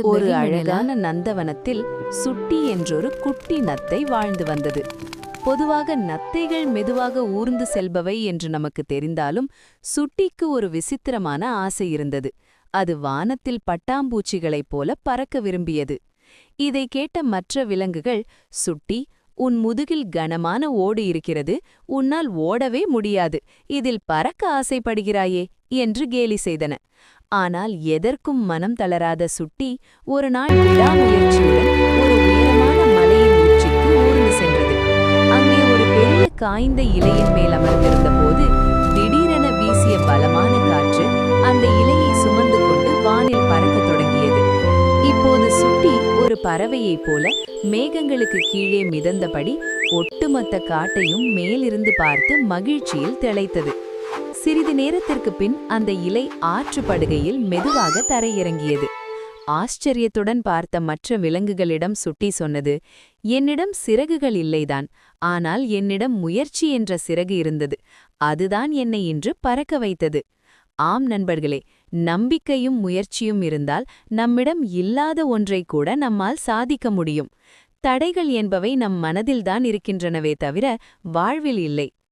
ஒரு அழகான நந்தவனத்தில் சுட்டி என்றொரு குட்டி நத்தை வாழ்ந்து வந்தது. பொதுவாக நத்தைகள் மெதுவாக ஊர்ந்து செல்பவை என்று நமக்கு தெரிந்தாலும் சுட்டிக்கு ஒரு விசித்திரமான ஆசை இருந்தது. அது வானத்தில் பட்டாம்பூச்சிகளைப் போல பறக்க விரும்பியது. இதை கேட்ட மற்ற விலங்குகள், சுட்டி, உன் முதுகில் கனமான ஓடு இருக்கிறது, உன்னால் ஓடவே முடியாது, இதில் பறக்க ஆசைப்படுகிறாயே என்று கேலி செய்தன. ஆனால் எதற்கும் மனம் தளராத சுட்டி ஒரு நாள் விடாமுயற்சியுடன் ஒரு உயரமான மலையின் உச்சிக்கு ஊர்ந்து சென்றது. அங்கே ஒரு பெரிய காய்ந்த இலையின் மேல் அமர்ந்திருந்த போது திடீரென வீசிய பலமான காற்று அந்த இலையை சுமந்து கொண்டு வானில் பறக்கத் தொடங்கியது. இப்போது சுட்டி ஒரு பறவையைப் போல மேகங்களுக்கு கீழே மிதந்தபடி ஒட்டுமொத்த காட்டையும் மேலிருந்து பார்த்து மகிழ்ச்சியில் திளைத்தது. சிறிது நேரத்திற்குப் பின் அந்த இலை ஆற்றுப்படுகையில் மெதுவாக தரையிறங்கியது. ஆச்சரியத்துடன் பார்த்த மற்ற விலங்குகளிடம் சுட்டி சொன்னது, என்னிடம் சிறகுகள் இல்லைதான், ஆனால் என்னிடம் முயற்சி என்ற சிறகு இருந்தது, அதுதான் என்னை இன்று பறக்க வைத்தது. ஆம் நண்பர்களே, நம்பிக்கையும் முயற்சியும் இருந்தால் நம்மிடம் இல்லாத ஒன்றை கூட நம்மால் சாதிக்க முடியும். தடைகள் என்பவை நம் மனதில்தான் இருக்கின்றனவே தவிர வாழ்வில் இல்லை.